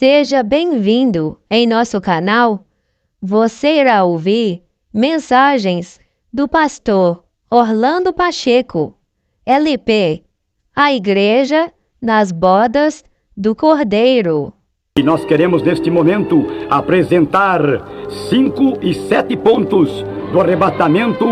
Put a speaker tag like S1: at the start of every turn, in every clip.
S1: Seja bem-vindo em nosso canal. Você irá ouvir mensagens do pastor Orlando Pacheco, LP, a Igreja nas Bodas do Cordeiro.
S2: E nós queremos neste momento apresentar 5 e 7 pontos do arrebatamento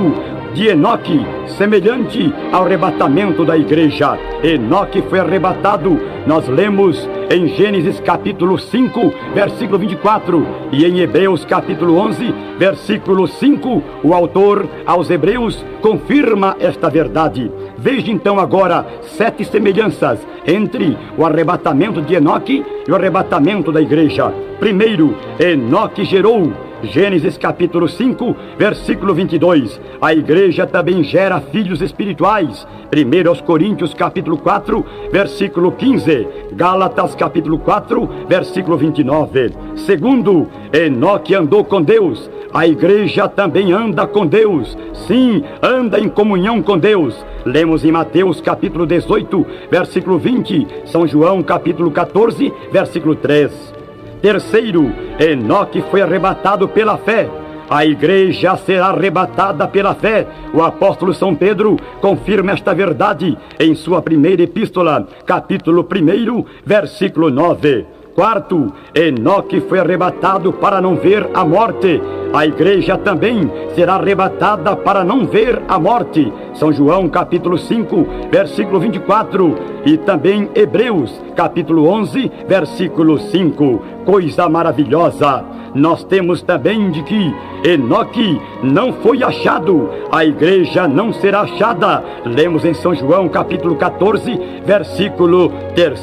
S2: de Enoque, semelhante ao arrebatamento da igreja. Enoque foi arrebatado, nós lemos em Gênesis capítulo 5, versículo 24, e em Hebreus capítulo 11, versículo 5, o autor aos Hebreus confirma esta verdade. Veja então agora 7 semelhanças entre o arrebatamento de Enoque e o arrebatamento da igreja. Primeiro, Enoque gerou, Gênesis capítulo 5, versículo 22. A igreja também gera filhos espirituais. 1 Coríntios capítulo 4, versículo 15. Gálatas capítulo 4, versículo 29. Segundo, Enoque andou com Deus. A igreja também anda com Deus. Sim, anda em comunhão com Deus. Lemos em Mateus capítulo 18, versículo 20. São João capítulo 14, versículo 3. Terceiro, Enoque foi arrebatado pela fé. A igreja será arrebatada pela fé. O apóstolo São Pedro confirma esta verdade em sua primeira epístola, capítulo 1, versículo 9. Quarto, Enoque foi arrebatado para não ver a morte. A igreja também será arrebatada para não ver a morte. São João capítulo 5, versículo 24. E também Hebreus capítulo 11, versículo 5. Coisa maravilhosa! Nós temos também de que Enoque não foi achado, a igreja não será achada. Lemos em São João capítulo 14, versículo 3.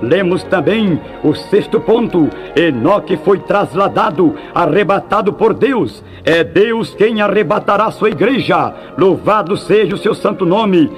S2: Lemos também o sexto ponto: Enoque foi trasladado, arrebatado por Deus. É Deus quem arrebatará sua igreja. Louvado seja o seu santo nome.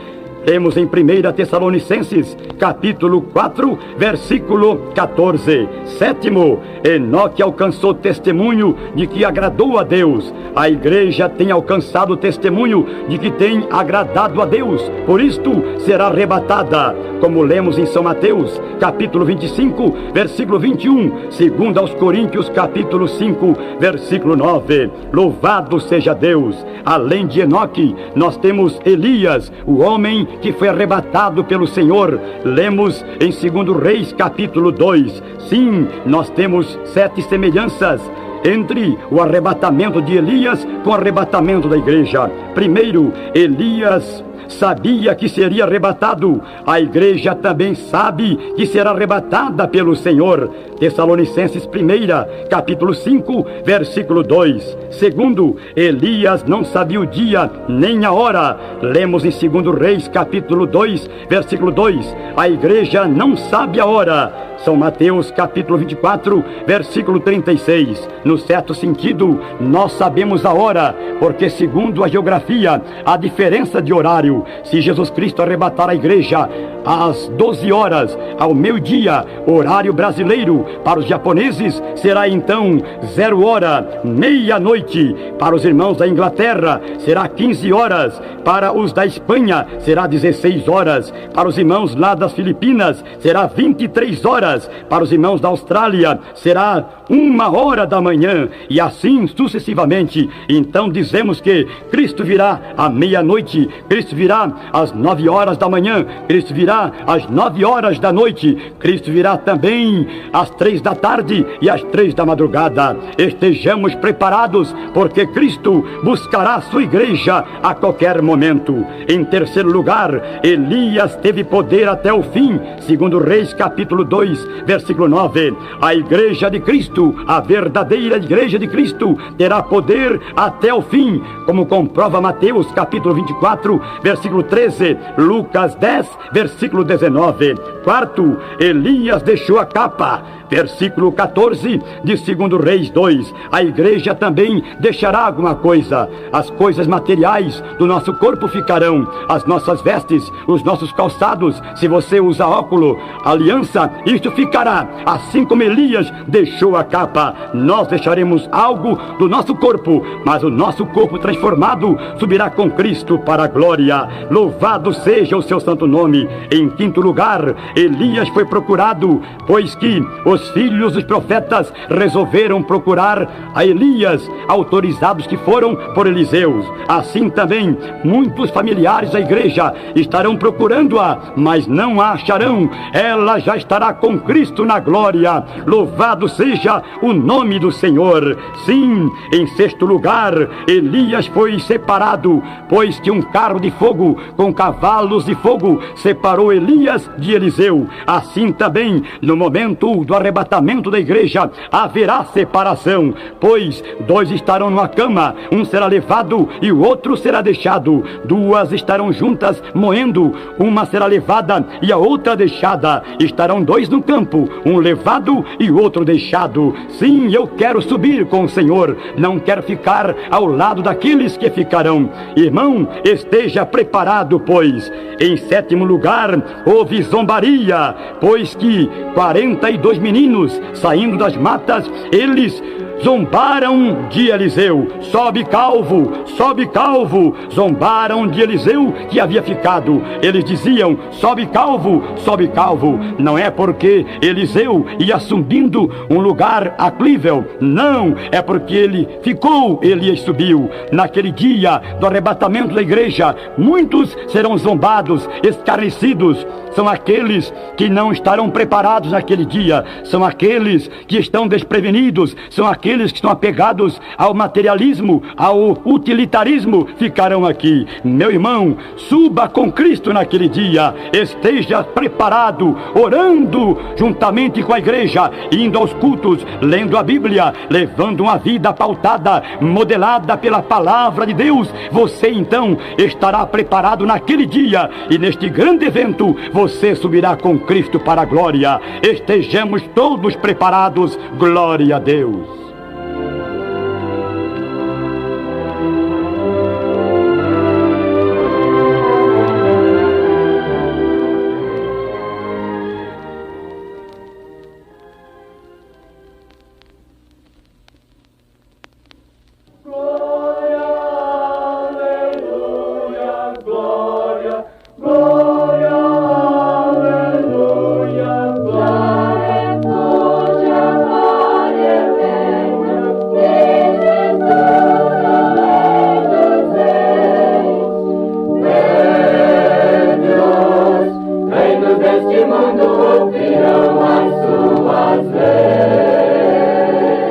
S2: Temos em 1 Tessalonicenses, capítulo 4, versículo 14. Sétimo, Enoque alcançou testemunho de que agradou a Deus. A igreja tem alcançado testemunho de que tem agradado a Deus. Por isto, será arrebatada. Como lemos em São Mateus, capítulo 25, versículo 21. Segundo aos Coríntios, capítulo 5, versículo 9. Louvado seja Deus. Além de Enoque, nós temos Elias, o homem que foi arrebatado pelo Senhor. Lemos em 2 Reis capítulo 2. Sim, nós temos 7 semelhanças entre o arrebatamento de Elias com o arrebatamento da igreja. Primeiro, Elias sabia que seria arrebatado. A igreja também sabe que será arrebatada pelo Senhor. Tessalonicenses 1, capítulo 5, versículo 2. Segundo, Elias não sabia o dia nem a hora. Lemos em 2 Reis, capítulo 2, versículo 2. A igreja não sabe a hora. São Mateus capítulo 24, versículo 36. No certo sentido, nós sabemos a hora, porque segundo a geografia, a diferença de horário, se Jesus Cristo arrebatar a igreja às 12 horas, ao meio-dia, horário brasileiro, para os japoneses, será então 0 hora, meia-noite. Para os irmãos da Inglaterra, será 15 horas. Para os da Espanha, será 16 horas. Para os irmãos lá das Filipinas, será 23 horas. Para os irmãos da Austrália, será 1 hora da manhã, e assim sucessivamente. Então dizemos que Cristo virá à meia-noite, Cristo virá às 9 horas da manhã, Cristo virá às 9 horas da noite, Cristo virá também às 3 da tarde e às 3 da madrugada. Estejamos preparados, porque Cristo buscará a sua igreja a qualquer momento. Em terceiro lugar, Elias teve poder até o fim. Segundo Reis capítulo 2, versículo 9. A igreja de Cristo, a verdadeira igreja de Cristo, terá poder até o fim, como comprova Mateus capítulo 24, versículo 13, Lucas 10, versículo 19. Quarto, Elias deixou a capa. Versículo 14 de 2 Reis 2. A igreja também deixará alguma coisa. As coisas materiais do nosso corpo ficarão. As nossas vestes, os nossos calçados, se você usa óculos, aliança, isto ficará. Assim como Elias deixou a capa, nós deixaremos algo do nosso corpo, mas o nosso corpo transformado subirá com Cristo para a glória. Louvado seja o seu santo nome. Em quinto lugar, Elias foi procurado, pois que os filhos dos profetas resolveram procurar a Elias, autorizados que foram por Eliseu. Assim também, muitos familiares da igreja estarão procurando-a, mas não a acharão. Ela já estará com Cristo na glória. Louvado seja o nome do Senhor. Sim, em sexto lugar, Elias foi separado, pois que um carro de fogo com cavalos de fogo separou Elias de Eliseu. Assim também, no momento do arrebatamento da igreja, haverá separação, pois dois estarão numa cama, um será levado e o outro será deixado. Duas estarão juntas moendo, uma será levada e a outra deixada. Estarão dois no campo, um levado e o outro deixado. Sim, eu quero subir com o Senhor, não quero ficar ao lado daqueles que ficarão. Irmão, esteja preparado, pois em sétimo lugar houve zombaria, pois que 42 meninos saindo das matas, eles zombaram de Eliseu. Sobe calvo, sobe calvo. Zombaram de Eliseu que havia ficado. Eles diziam, sobe calvo, sobe calvo. Não é porque Eliseu ia subindo um lugar aclível, não, é porque ele ficou, Elias subiu. Naquele dia do arrebatamento da igreja, muitos serão zombados, escarnecidos. São aqueles que não estarão preparados naquele dia, são aqueles que estão desprevenidos, são aqueles que estão apegados ao materialismo, ao utilitarismo, ficarão aqui. Meu irmão, suba com Cristo naquele dia, esteja preparado, orando juntamente com a igreja, indo aos cultos, lendo a Bíblia, levando uma vida pautada, modelada pela palavra de Deus. Você então estará preparado naquele dia, e neste grande evento você subirá com Cristo para a glória. Estejamos todos preparados. Glória a Deus.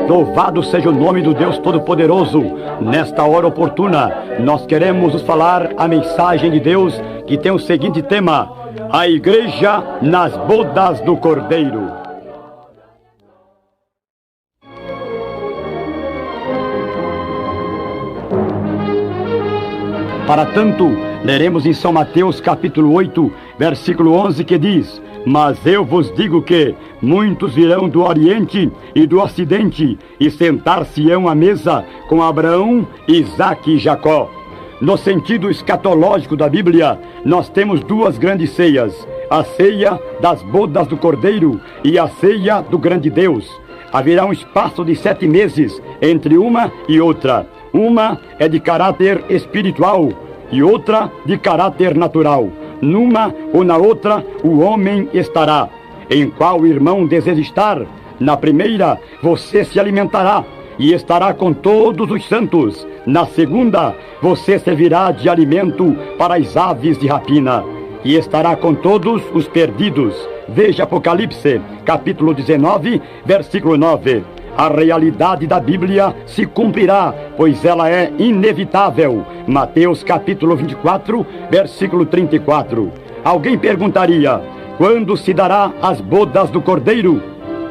S2: Louvado seja o nome do Deus Todo-Poderoso. Nesta hora oportuna, nós queremos vos falar a mensagem de Deus que tem o seguinte tema: a igreja nas bodas do Cordeiro. Para tanto, leremos em São Mateus capítulo 8, versículo 11, que diz: mas eu vos digo que muitos virão do Oriente e do Ocidente e sentar-se-ão à mesa com Abraão, Isaque e Jacó. No sentido escatológico da Bíblia, nós temos duas grandes ceias: a ceia das bodas do Cordeiro e a ceia do grande Deus. Haverá um espaço de 7 meses entre uma e outra. Uma é de caráter espiritual e outra de caráter natural. Numa ou na outra, o homem estará. Em qual irmão deseja estar? Na primeira, você se alimentará e estará com todos os santos. Na segunda, você servirá de alimento para as aves de rapina e estará com todos os perdidos. Veja Apocalipse, capítulo 19, versículo 9. A realidade da Bíblia se cumprirá, pois ela é inevitável. Mateus capítulo 24, versículo 34. Alguém perguntaria: quando se dará as bodas do Cordeiro?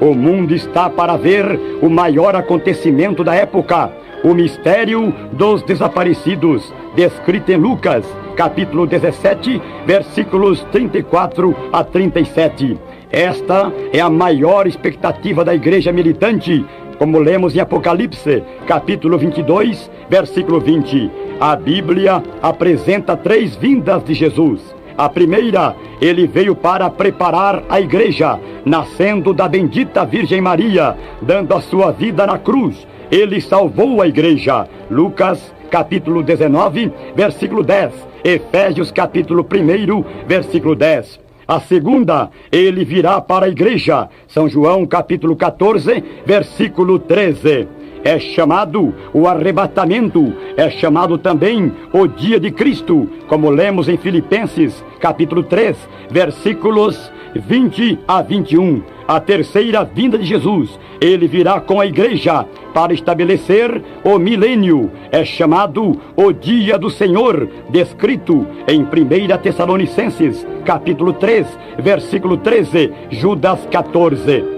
S2: O mundo está para ver o maior acontecimento da época, o mistério dos desaparecidos, descrito em Lucas capítulo 17, versículos 34 a 37. Esta é a maior expectativa da igreja militante, como lemos em Apocalipse, capítulo 22, versículo 20. A Bíblia apresenta 3 vindas de Jesus. A primeira, ele veio para preparar a igreja, nascendo da bendita Virgem Maria, dando a sua vida na cruz. Ele salvou a igreja. Lucas, capítulo 19, versículo 10. Efésios, capítulo 1, versículo 10. A segunda, ele virá para a igreja. São João capítulo 14, versículo 13. É chamado o arrebatamento, é chamado também o dia de Cristo, como lemos em Filipenses capítulo 3, versículos 20 a 21. A terceira vinda de Jesus, ele virá com a igreja para estabelecer o milênio. É chamado o dia do Senhor, descrito em 1 Tessalonicenses capítulo 3, versículo 13, Judas 14.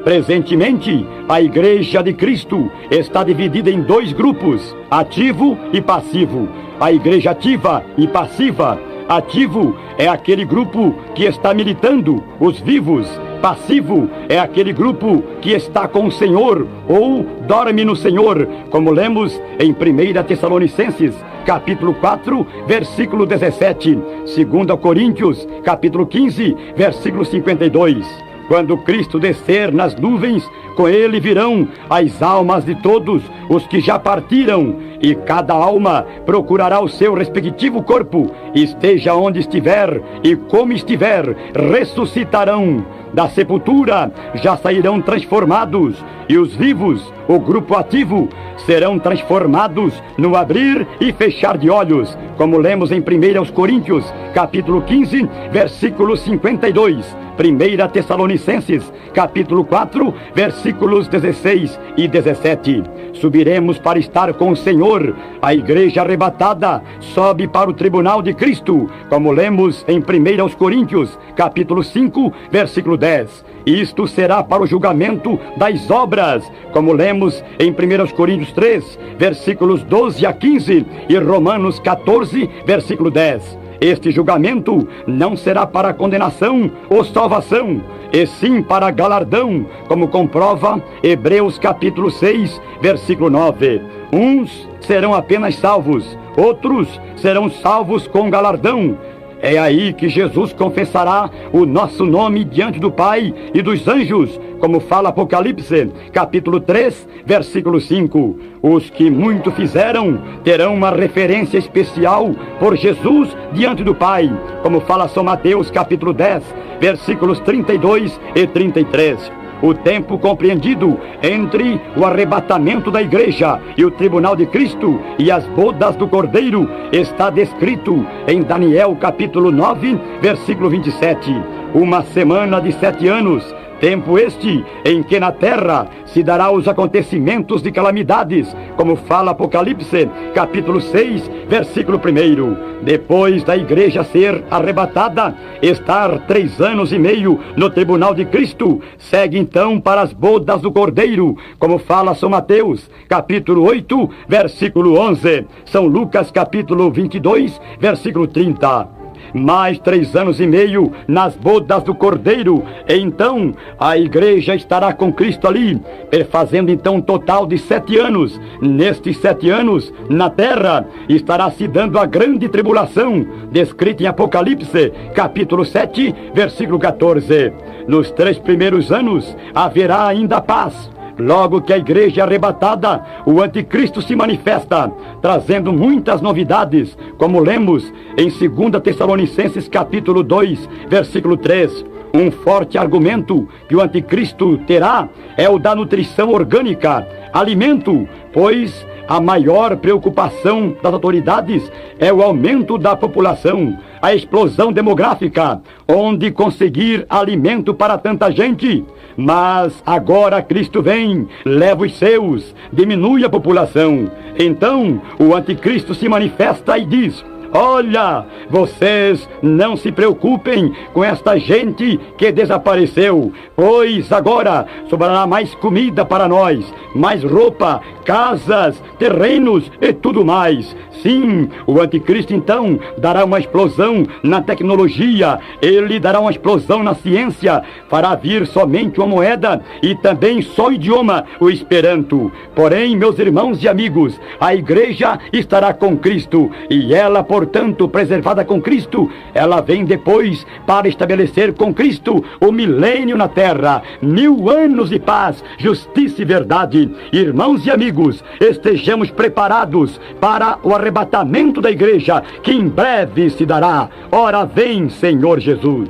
S2: Presentemente, a Igreja de Cristo está dividida em dois grupos, ativo e passivo. A igreja ativa e passiva. Ativo é aquele grupo que está militando, os vivos. Passivo é aquele grupo que está com o Senhor ou dorme no Senhor, como lemos em 1 Tessalonicenses capítulo 4, versículo 17, 2 Coríntios capítulo 15, versículo 52. Quando Cristo descer nas nuvens, com ele virão as almas de todos os que já partiram, e cada alma procurará o seu respectivo corpo, esteja onde estiver e como estiver, ressuscitarão. Da sepultura já sairão transformados, e os vivos, o grupo ativo, serão transformados no abrir e fechar de olhos, como lemos em 1 Coríntios, capítulo 15, versículo 52, 1 Tessalonicenses, capítulo 4, versículos 16 e 17. Subiremos para estar com o Senhor. A igreja arrebatada sobe para o tribunal de Cristo, como lemos em 1 Coríntios, capítulo 5, versículo 10. Isto será para o julgamento das obras, como lemos em 1 Coríntios 3, versículos 12 a 15 e Romanos 14, versículo 10. Este julgamento não será para condenação ou salvação, e sim para galardão, como comprova Hebreus capítulo 6, versículo 9. Uns serão apenas salvos, outros serão salvos com galardão. É aí que Jesus confessará o nosso nome diante do Pai e dos anjos, como fala Apocalipse, capítulo 3, versículo 5. Os que muito fizeram terão uma referência especial por Jesus diante do Pai, como fala São Mateus, capítulo 10, versículos 32 e 33. O tempo compreendido entre o arrebatamento da igreja e o tribunal de Cristo e as bodas do Cordeiro está descrito em Daniel capítulo 9, versículo 27. Uma semana de 7 anos, tempo este em que na terra se dará os acontecimentos de calamidades, como fala Apocalipse, capítulo 6, versículo 1. Depois da igreja ser arrebatada, estar 3 anos e meio no tribunal de Cristo, segue então para as bodas do Cordeiro, como fala São Mateus, capítulo 8, versículo 11, São Lucas, capítulo 22, versículo 30. Mais 3 anos e meio nas bodas do Cordeiro, então a igreja estará com Cristo ali, fazendo então um total de 7 anos. Nestes 7 anos, na terra, estará se dando a grande tribulação, descrita em Apocalipse, capítulo 7, versículo 14. Nos 3 primeiros anos, haverá ainda paz. Logo que a igreja é arrebatada, o anticristo se manifesta, trazendo muitas novidades, como lemos em 2 Tessalonicenses capítulo 2, versículo 3. Um forte argumento que o anticristo terá é o da nutrição orgânica, alimento, pois a maior preocupação das autoridades é o aumento da população, a explosão demográfica, onde conseguir alimento para tanta gente. Mas agora Cristo vem, leva os seus, diminui a população. Então o anticristo se manifesta e diz: olha, vocês não se preocupem com esta gente que desapareceu, pois agora sobrará mais comida para nós, mais roupa, casas, terrenos e tudo mais. Sim, o anticristo então dará uma explosão na tecnologia, ele dará uma explosão na ciência, fará vir somente uma moeda e também só o idioma, o Esperanto. Porém, meus irmãos e amigos, a igreja estará com Cristo e ela por portanto, preservada com Cristo, ela vem depois para estabelecer com Cristo o milênio na terra, 1000 anos de paz, justiça e verdade. Irmãos e amigos, estejamos preparados para o arrebatamento da igreja, que em breve se dará. Ora vem, Senhor Jesus.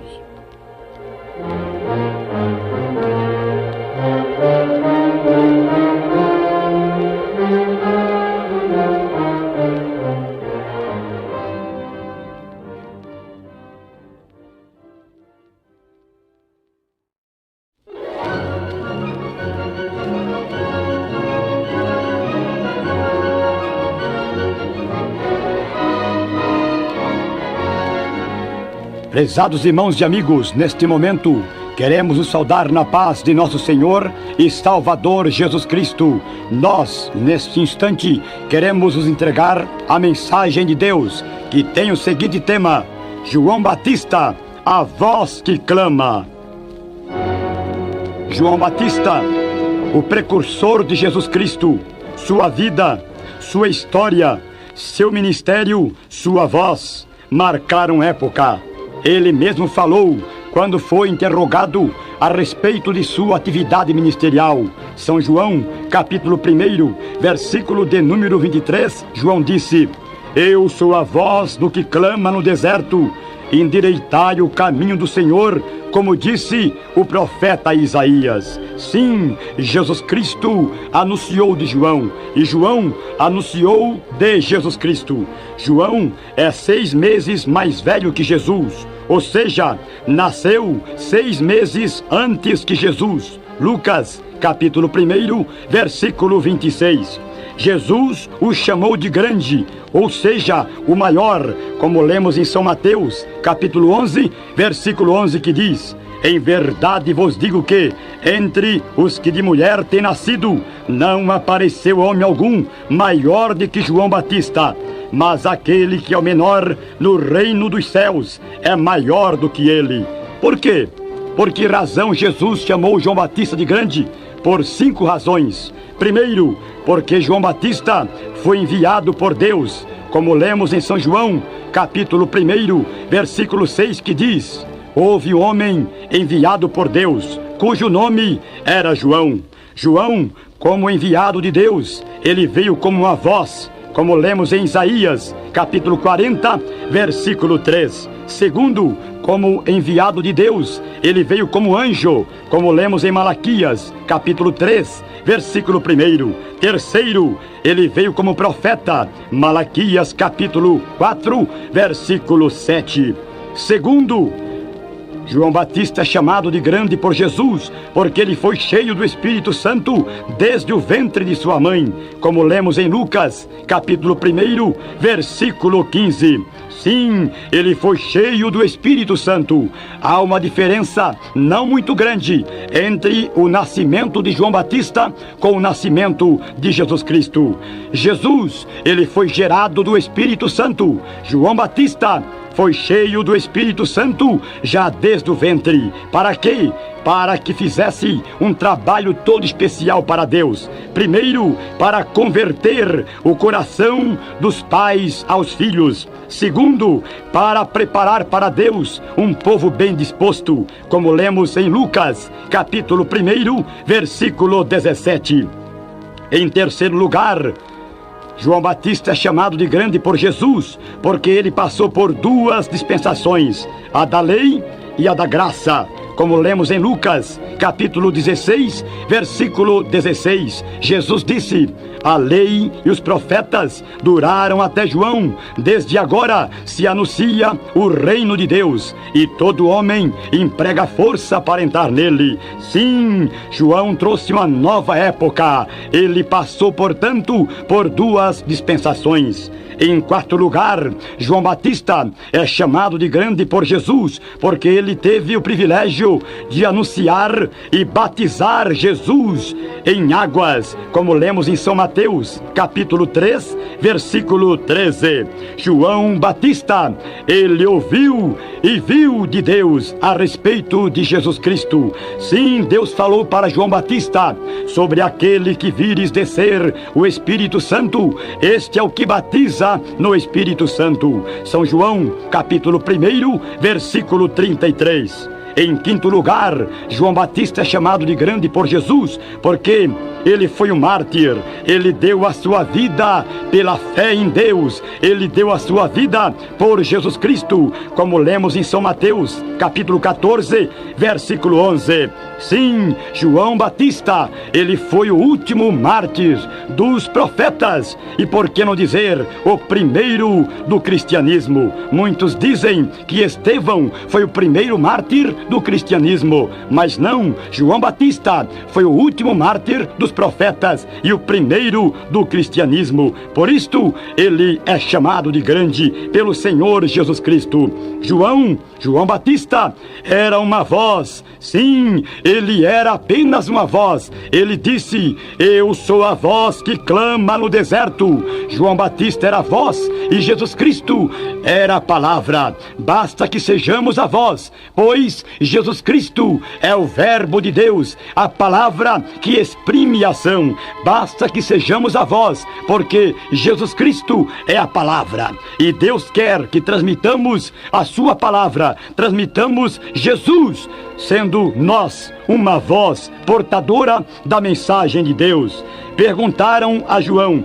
S2: Prezados irmãos e amigos, neste momento, queremos os saudar na paz de nosso Senhor e Salvador Jesus Cristo. Nós, neste instante, queremos os entregar a mensagem de Deus, que tem o seguinte tema: João Batista, a voz que clama. João Batista, o precursor de Jesus Cristo, sua vida, sua história, seu ministério, sua voz, marcaram época. Ele mesmo falou quando foi interrogado a respeito de sua atividade ministerial. São João, capítulo 1, versículo de número 23, João disse: Eu sou a voz do que clama no deserto, endireitai o caminho do Senhor, como disse o profeta Isaías. Sim, Jesus Cristo anunciou de João, e João anunciou de Jesus Cristo. João é 6 meses mais velho que Jesus, ou seja, nasceu 6 meses antes que Jesus. Lucas, capítulo 1, versículo 26. Jesus o chamou de grande, ou seja, o maior, como lemos em São Mateus, capítulo 11, versículo 11, que diz: Em verdade vos digo que, entre os que de mulher têm nascido, não apareceu homem algum maior do que João Batista. Mas aquele que é o menor no reino dos céus é maior do que ele. Por quê? Por que razão Jesus chamou João Batista de grande? Por 5 razões. Primeiro, porque João Batista foi enviado por Deus, como lemos em São João, capítulo 1, versículo 6, que diz: Houve um homem enviado por Deus, cujo nome era João. João, como enviado de Deus, ele veio como uma voz, como lemos em Isaías, capítulo 40, versículo 3. Segundo, como enviado de Deus, ele veio como anjo, como lemos em Malaquias, capítulo 3, versículo 1. Terceiro, ele veio como profeta, Malaquias, capítulo 4, versículo 7. Segundo, João Batista é chamado de grande por Jesus, porque ele foi cheio do Espírito Santo desde o ventre de sua mãe, como lemos em Lucas, capítulo 1, versículo 15. Sim, ele foi cheio do Espírito Santo. Há uma diferença não muito grande entre o nascimento de João Batista com o nascimento de Jesus Cristo. Jesus, ele foi gerado do Espírito Santo. João Batista foi cheio do Espírito Santo já desde o ventre. Para quê? Para que fizesse um trabalho todo especial para Deus. Primeiro, para converter o coração dos pais aos filhos. Segundo, para preparar para Deus um povo bem disposto, como lemos em Lucas, capítulo 1, versículo 17. Em terceiro lugar, João Batista é chamado de grande por Jesus, porque ele passou por 2 dispensações, a da lei e a da graça, como lemos em Lucas, capítulo 16, versículo 16. Jesus disse: a lei e os profetas duraram até João. Desde agora se anuncia o reino de Deus, e todo homem emprega força para entrar nele. Sim, João trouxe uma nova época. Ele passou, portanto, por 2 dispensações. Em quarto lugar, João Batista é chamado de grande por Jesus, porque ele teve o privilégio privilégio de anunciar e batizar Jesus em águas, como lemos em São Mateus, capítulo 3, versículo 13. João Batista, ele ouviu e viu de Deus a respeito de Jesus Cristo. Sim, Deus falou para João Batista sobre aquele que vires descer o Espírito Santo. Este é o que batiza no Espírito Santo. São João, capítulo 1, versículo 33. Em quinto lugar, João Batista é chamado de grande por Jesus, porque ele foi um mártir. Ele deu a sua vida pela fé em Deus. Ele deu a sua vida por Jesus Cristo, como lemos em São Mateus, capítulo 14, versículo 11. Sim, João Batista, ele foi o último mártir dos profetas. E por que não dizer o primeiro do cristianismo? Muitos dizem que Estevão foi o primeiro mártir do cristianismo, mas não, João Batista foi o último mártir dos profetas e o primeiro do cristianismo. Por isto, ele é chamado de grande pelo Senhor Jesus Cristo. João Batista era uma voz. Sim, ele era apenas uma voz. Ele disse: eu sou a voz que clama no deserto. João Batista era a voz e Jesus Cristo era a palavra. Basta que sejamos a voz, pois Jesus Cristo é o verbo de Deus, a palavra que exprime a ação. Basta que sejamos a voz, porque Jesus Cristo é a palavra. E Deus quer que transmitamos a sua palavra, transmitamos Jesus, sendo nós uma voz portadora da mensagem de Deus. Perguntaram a João: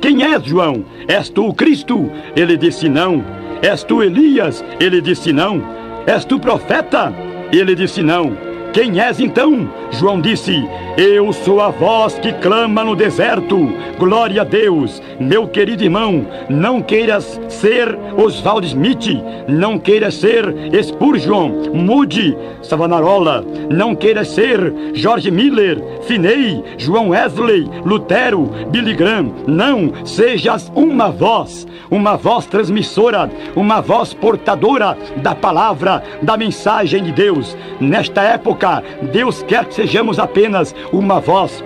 S2: quem és, João? És tu o Cristo? Ele disse: não. És tu Elias? Ele disse: não. És tu profeta? Ele disse: não. Quem és então? João disse: eu sou a voz que clama no deserto. Glória a Deus. Meu querido irmão, não queiras ser Oswald Smith, não queiras ser Spurgeon, Moody, Savonarola, não queiras ser George Miller, Finney, João Wesley, Lutero, Billy Graham. Não, sejas uma voz transmissora, uma voz portadora da palavra, da mensagem de Deus. Nesta época, Deus quer que sejamos apenas uma voz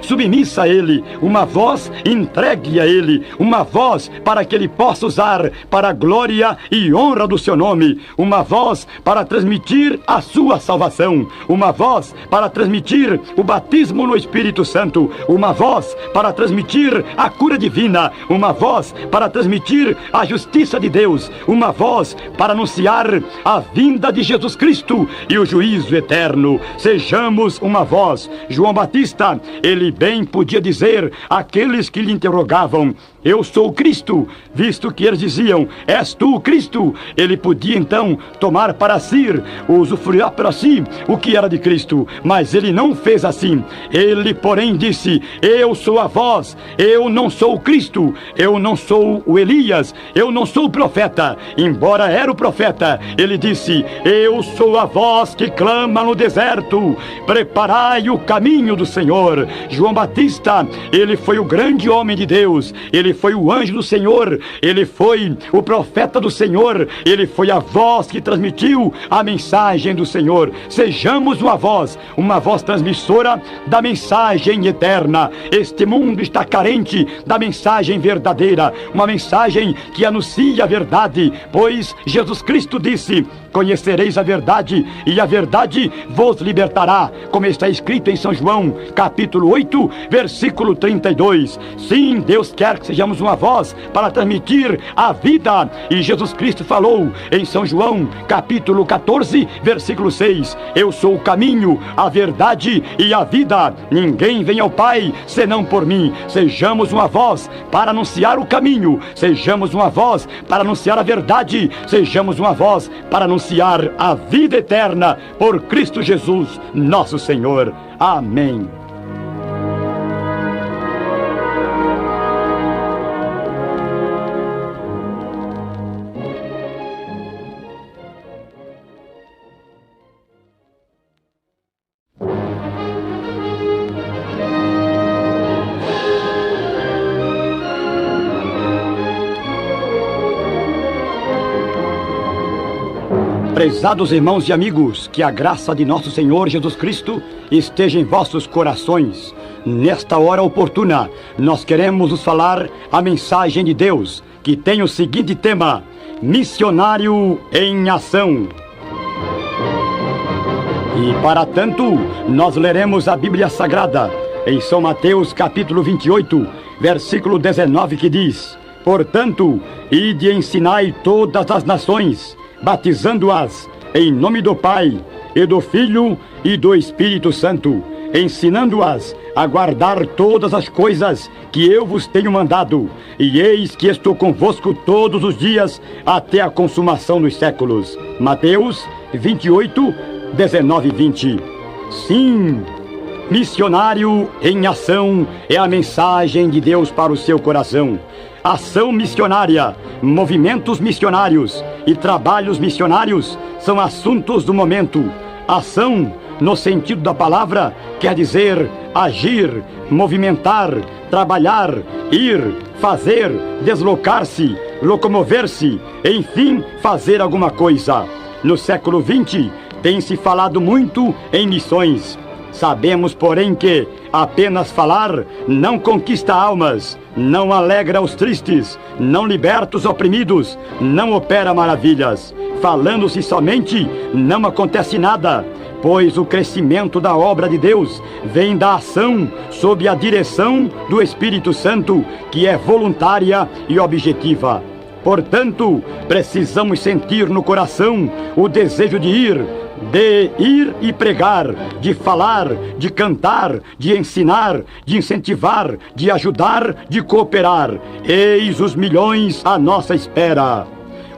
S2: submissa a Ele, uma voz entregue a Ele, uma voz para que Ele possa usar para a glória e honra do seu nome, uma voz para transmitir a sua salvação, uma voz para transmitir o batismo no Espírito Santo, uma voz para transmitir a cura divina, uma voz para transmitir a justiça de Deus, uma voz para anunciar a vinda de Jesus Cristo e o juízo eterno. Sejamos uma voz. João Batista, ele bem podia dizer àqueles que lhe interrogavam: eu sou o Cristo, visto que eles diziam: és tu o Cristo? Ele podia então tomar para si, usufruir para si o que era de Cristo, mas ele não fez assim. Ele, porém, disse: eu sou a voz, eu não sou o Cristo, eu não sou o Elias, eu não sou o profeta. Embora era o profeta, ele disse: eu sou a voz que clama no deserto, preparai o caminho do Senhor. João Batista, ele foi o grande homem de Deus, ele foi o anjo do Senhor, ele foi o profeta do Senhor, ele foi a voz que transmitiu a mensagem do Senhor. Sejamos uma voz transmissora da mensagem eterna. Este mundo está carente da mensagem verdadeira, uma mensagem que anuncia a verdade, pois Jesus Cristo disse: conhecereis a verdade e a verdade vos libertará, como está escrito em São João, capítulo 8, versículo 32. Sim, Deus quer que sejamos uma voz para transmitir a vida, e Jesus Cristo falou em São João, capítulo 14, versículo 6: eu sou o caminho, a verdade e a vida, ninguém vem ao Pai senão por mim. Sejamos uma voz para anunciar o caminho, sejamos uma voz para anunciar a verdade, sejamos uma voz para anunciar a vida eterna por Cristo Jesus, nosso Senhor. Amém. Prezados irmãos e amigos, que a graça de nosso Senhor Jesus Cristo esteja em vossos corações. Nesta hora oportuna, nós queremos vos falar a mensagem de Deus, que tem o seguinte tema: missionário em ação. E para tanto, nós leremos a Bíblia Sagrada em São Mateus capítulo 28, versículo 19, que diz: portanto, ide e ensinai todas as nações, batizando-as em nome do Pai, e do Filho e do Espírito Santo, ensinando-as a guardar todas as coisas que eu vos tenho mandado, e eis que estou convosco todos os dias até a consumação dos séculos. Mateus 28, 19 e 20. Sim, missionário em ação é a mensagem de Deus para o seu coração. Ação missionária, movimentos missionários e trabalhos missionários são assuntos do momento. Ação, no sentido da palavra, quer dizer agir, movimentar, trabalhar, ir, fazer, deslocar-se, locomover-se, enfim, fazer alguma coisa. No século XX, tem-se falado muito em missões. Sabemos, porém, que apenas falar não conquista almas, não alegra os tristes, não liberta os oprimidos, não opera maravilhas. Falando-se somente, não acontece nada, pois o crescimento da obra de Deus vem da ação sob a direção do Espírito Santo, que é voluntária e objetiva. Portanto, precisamos sentir no coração o desejo de ir e pregar, de falar, de cantar, de ensinar, de incentivar, de ajudar, de cooperar. Eis os milhões à nossa espera.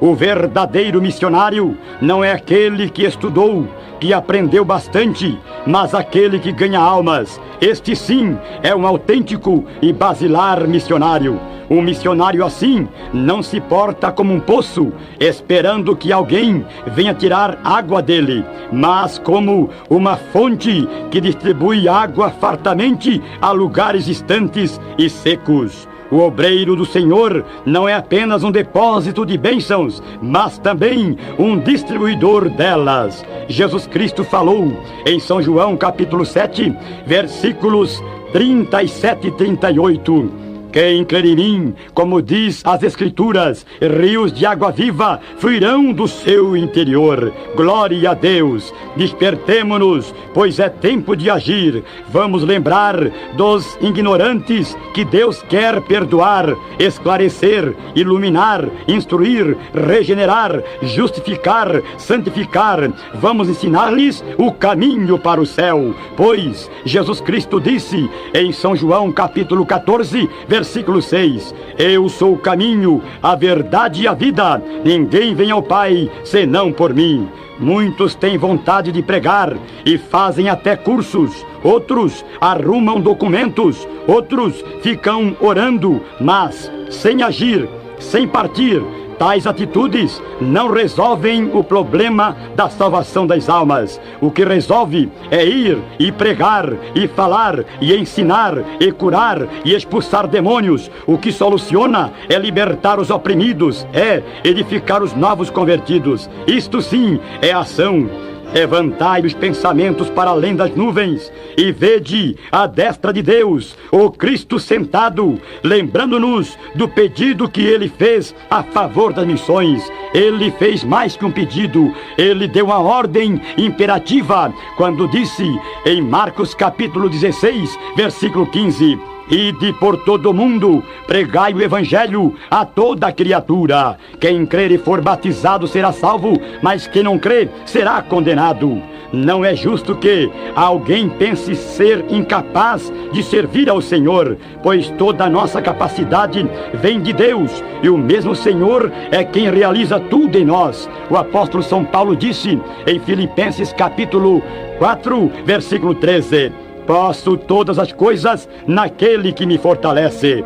S2: O verdadeiro missionário não é aquele que estudou, que aprendeu bastante, mas aquele que ganha almas. Este sim é um autêntico e basilar missionário. Um missionário assim não se porta como um poço, esperando que alguém venha tirar água dele, mas como uma fonte que distribui água fartamente a lugares distantes e secos. O obreiro do Senhor não é apenas um depósito de bênçãos, mas também um distribuidor delas. Jesus Cristo falou em São João capítulo 7, versículos 37 e 38. Quem crer em mim, como diz as Escrituras, rios de água viva fluirão do seu interior. Glória a Deus! Despertemo-nos, pois é tempo de agir. Vamos lembrar dos ignorantes que Deus quer perdoar, esclarecer, iluminar, instruir, regenerar, justificar, santificar. Vamos ensinar-lhes o caminho para o céu, pois Jesus Cristo disse em São João capítulo 14, versículo 6, eu sou o caminho, a verdade e a vida, ninguém vem ao Pai senão por mim. Muitos têm vontade de pregar e fazem até cursos, outros arrumam documentos, outros ficam orando, mas sem agir, sem partir. Tais atitudes não resolvem o problema da salvação das almas. O que resolve é ir e pregar, e falar, e ensinar, e curar, e expulsar demônios. O que soluciona é libertar os oprimidos, é edificar os novos convertidos. Isto sim é ação. Levantai os pensamentos para além das nuvens e vede à destra de Deus o Cristo sentado, lembrando-nos do pedido que Ele fez a favor das missões. Ele fez mais que um pedido, Ele deu uma ordem imperativa quando disse em Marcos capítulo 16, versículo 15: ide por todo o mundo, pregai o Evangelho a toda criatura. Quem crer e for batizado será salvo, mas quem não crer será condenado. Não é justo que alguém pense ser incapaz de servir ao Senhor, pois toda a nossa capacidade vem de Deus, e o mesmo Senhor é quem realiza tudo em nós. O apóstolo São Paulo disse em Filipenses capítulo 4, versículo 13: posso todas as coisas naquele que me fortalece.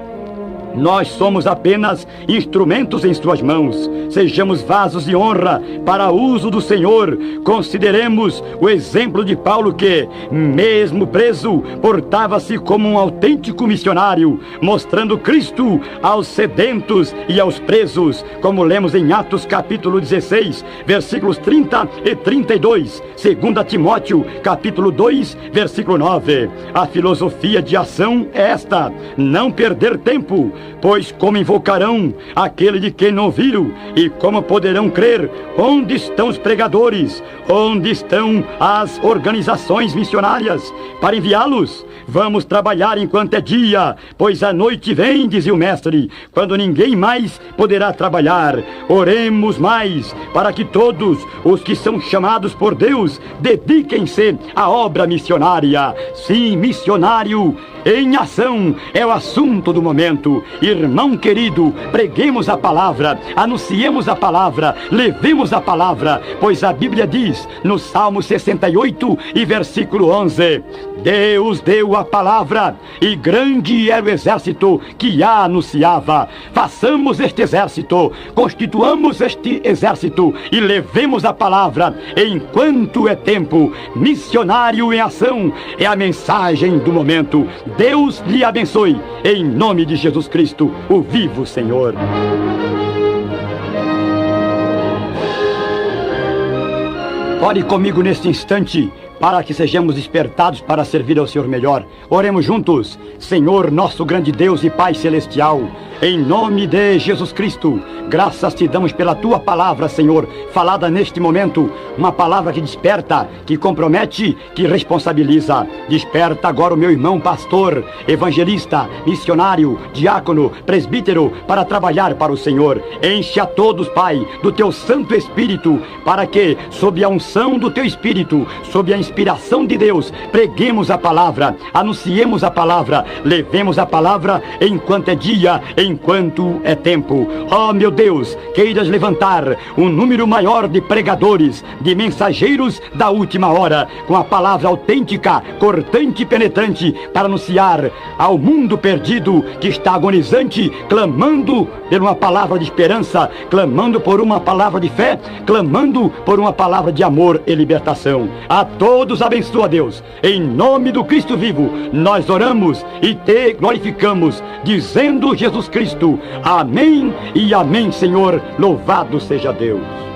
S2: Nós somos apenas instrumentos em suas mãos. Sejamos vasos de honra para uso do Senhor. Consideremos o exemplo de Paulo que, mesmo preso, portava-se como um autêntico missionário, mostrando Cristo aos sedentos e aos presos, como lemos em Atos capítulo 16, versículos 30 e 32, 2 Timóteo capítulo 2, versículo 9. A filosofia de ação é esta: não perder tempo, pois como invocarão aquele de quem não viram? E como poderão crer? Onde estão os pregadores? Onde estão as organizações missionárias para enviá-los? Vamos trabalhar enquanto é dia, pois a noite vem, dizia o mestre, quando ninguém mais poderá trabalhar. Oremos mais para que todos os que são chamados por Deus dediquem-se à obra missionária. Sim, missionário em ação é o assunto do momento. Irmão querido, preguemos a palavra, anunciemos a palavra, levemos a palavra, pois a Bíblia diz no Salmo 68 e versículo 11: Deus deu a palavra e grande era o exército que a anunciava. Façamos este exército, constituamos este exército e levemos a palavra enquanto é tempo. Missionário em ação é a mensagem do momento. Deus lhe abençoe, em nome de Jesus Cristo, o vivo Senhor. Ore comigo neste instante, para que sejamos despertados para servir ao Senhor melhor. Oremos juntos. Senhor, nosso grande Deus e Pai Celestial, em nome de Jesus Cristo, graças te damos pela tua palavra, Senhor, falada neste momento, uma palavra que desperta, que compromete, que responsabiliza. Desperta agora o meu irmão pastor, evangelista, missionário, diácono, presbítero, para trabalhar para o Senhor. Enche a todos, Pai, do teu Santo Espírito, para que, sob a unção do teu Espírito, sob a inspiração de Deus, preguemos a palavra, anunciemos a palavra, levemos a palavra enquanto é dia, enquanto é tempo. Oh, meu Deus, queiras levantar um número maior de pregadores, de mensageiros da última hora, com a palavra autêntica, cortante e penetrante, para anunciar ao mundo perdido que está agonizante, clamando por uma palavra de esperança, clamando por uma palavra de fé, clamando por uma palavra de amor e libertação. A todos abençoa, Deus. Em nome do Cristo vivo, nós oramos e te glorificamos, dizendo Jesus Cristo, amém e amém, Senhor, louvado seja Deus.